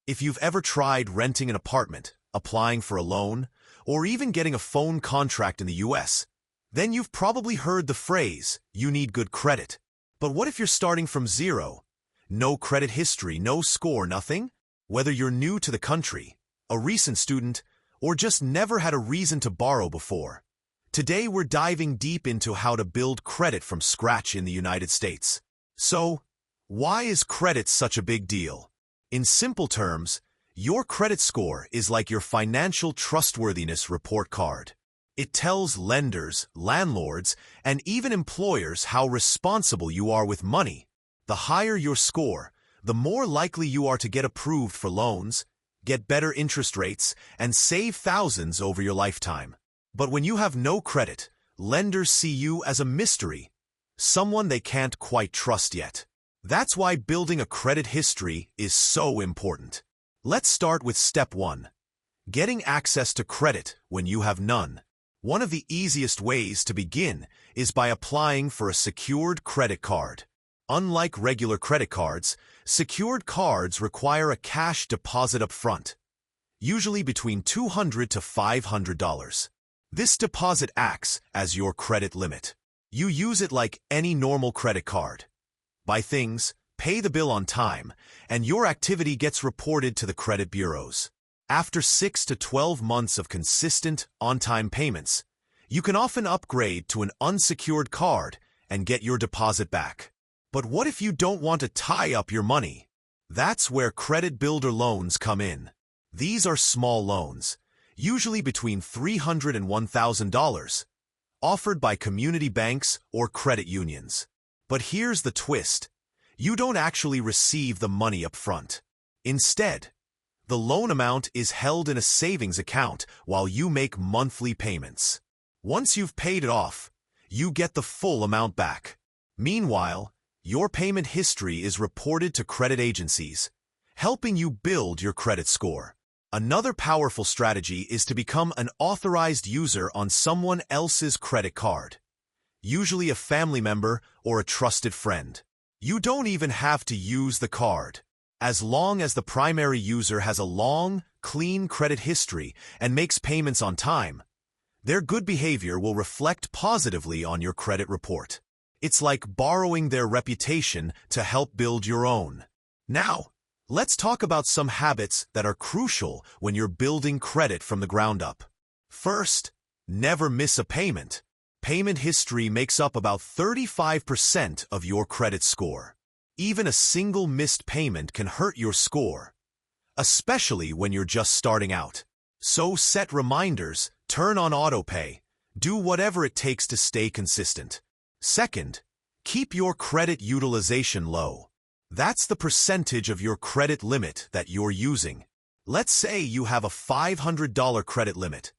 If you've ever tried renting an apartment, applying for a loan, or even getting a phone contract in the US, then you've probably heard the phrase, you need good credit. But what if you're starting from zero? No credit history, no score, nothing? Whether you're new to the country, a recent student, or just never had a reason to borrow before, today we're diving deep into how to build credit from scratch in the United States. So, why is credit such a big deal? In simple terms, your credit score is like your financial trustworthiness report card. It tells lenders, landlords, and even employers how responsible you are with money. The higher your score, the more likely you are to get approved for loans, get better interest rates, and save thousands over your lifetime. But when you have no credit, lenders see you as a mystery, someone they can't quite trust yet. That's why building a credit history is so important. Let's start with step 1. Getting access to credit when you have none. One of the easiest ways to begin is by applying for a secured credit card. Unlike regular credit cards, secured cards require a cash deposit up front, usually between $200 to $500. This deposit acts as your credit limit. You use it like any normal credit card. Buy things, pay the bill on time, and your activity gets reported to the credit bureaus. After 6 to 12 months of consistent, on-time payments, you can often upgrade to an unsecured card and get your deposit back. But what if you don't want to tie up your money? That's where credit builder loans come in. These are small loans, usually between $300 and $1,000, offered by community banks or credit unions. But here's the twist. You don't actually receive the money up front. Instead, the loan amount is held in a savings account while you make monthly payments. Once you've paid it off, you get the full amount back. Meanwhile, your payment history is reported to credit agencies, helping you build your credit score. Another powerful strategy is to become an authorized user on someone else's credit card, usually a family member or a trusted friend. You don't even have to use the card. As long as the primary user has a long, clean credit history and makes payments on time, their good behavior will reflect positively on your credit report. It's like borrowing their reputation to help build your own. Now, let's talk about some habits that are crucial when you're building credit from the ground up. First, never miss a payment. Payment history makes up about 35% of your credit score. Even a single missed payment can hurt your score, especially when you're just starting out. So set reminders, turn on autopay, do whatever it takes to stay consistent. Second, keep your credit utilization low. That's the percentage of your credit limit that you're using. Let's say you have a $500 credit limit.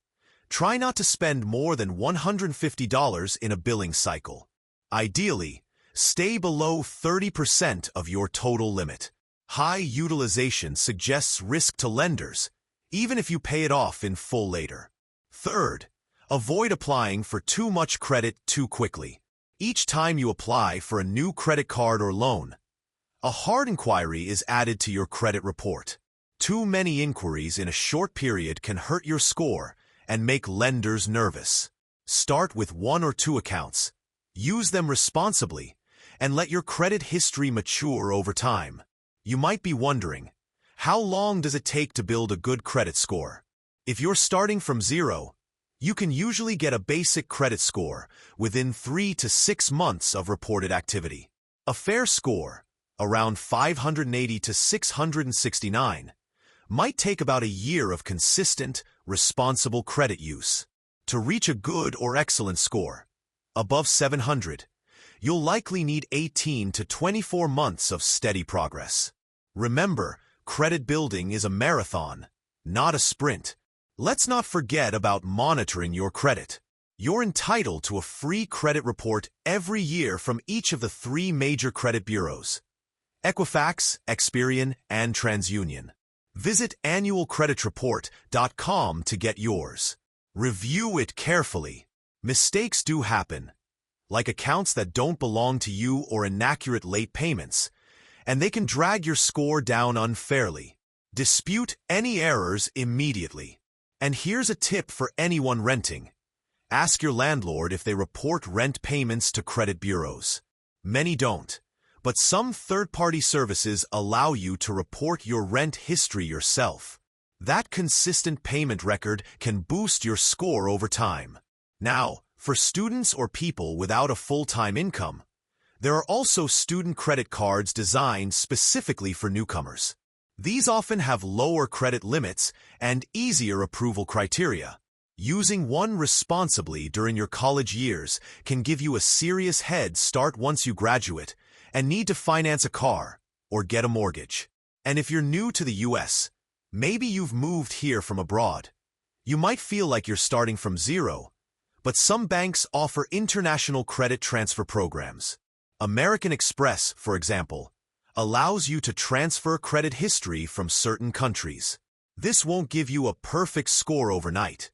Try not to spend more than $150 in a billing cycle. Ideally, stay below 30% of your total limit. High utilization suggests risk to lenders, even if you pay it off in full later. Third, avoid applying for too much credit too quickly. Each time you apply for a new credit card or loan, a hard inquiry is added to your credit report. Too many inquiries in a short period can hurt your score and make lenders nervous. Start with 1 or 2 accounts, use them responsibly, and let your credit history mature over time. You might be wondering, how long does it take to build a good credit score? If you're starting from zero, you can usually get a basic credit score within 3 to 6 months of reported activity. A fair score, around 580 to 669, might take about a year of consistent, responsible credit use. To reach a good or excellent score, above 700, you'll likely need 18 to 24 months of steady progress. Remember, credit building is a marathon, not a sprint. Let's not forget about monitoring your credit. You're entitled to a free credit report every year from each of the 3 major credit bureaus: Equifax, Experian, and TransUnion. Visit annualcreditreport.com to get yours. Review it carefully. Mistakes do happen, like accounts that don't belong to you or inaccurate late payments, and they can drag your score down unfairly. Dispute any errors immediately. And here's a tip for anyone renting. Ask your landlord if they report rent payments to credit bureaus. Many don't, but some third-party services allow you to report your rent history yourself. That consistent payment record can boost your score over time. Now, for students or people without a full-time income, there are also student credit cards designed specifically for newcomers. These often have lower credit limits and easier approval criteria. Using one responsibly during your college years can give you a serious head start once you graduate and need to finance a car or get a mortgage. And if you're new to the US, maybe you've moved here from abroad, you might feel like you're starting from zero, but some banks offer international credit transfer programs. American Express, for example, allows you to transfer credit history from certain countries. This won't give you a perfect score overnight,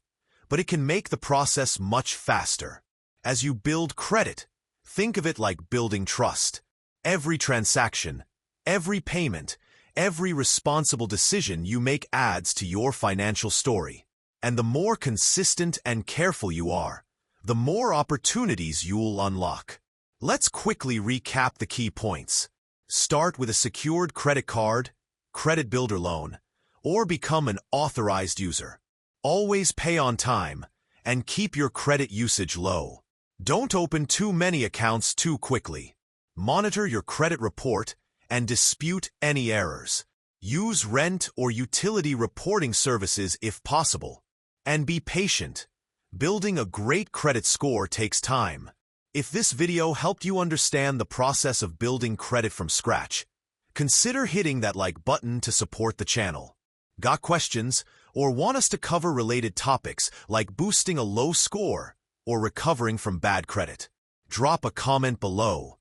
but it can make the process much faster. As you build credit, think of it like building trust. Every transaction, every payment, every responsible decision you make adds to your financial story. And the more consistent and careful you are, the more opportunities you'll unlock. Let's quickly recap the key points. Start with a secured credit card, credit builder loan, or become an authorized user. Always pay on time and keep your credit usage low. Don't open too many accounts too quickly. Monitor your credit report and dispute any errors. Use rent or utility reporting services if possible. And be patient. Building a great credit score takes time. If this video helped you understand the process of building credit from scratch, consider hitting that like button to support the channel. Got questions or want us to cover related topics like boosting a low score or recovering from bad credit? Drop a comment below.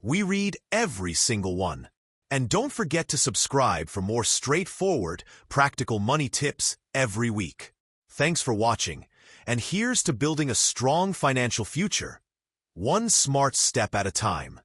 We read every single one. And don't forget to subscribe for more straightforward, practical money tips every week. Thanks for watching, and here's to building a strong financial future, one smart step at a time.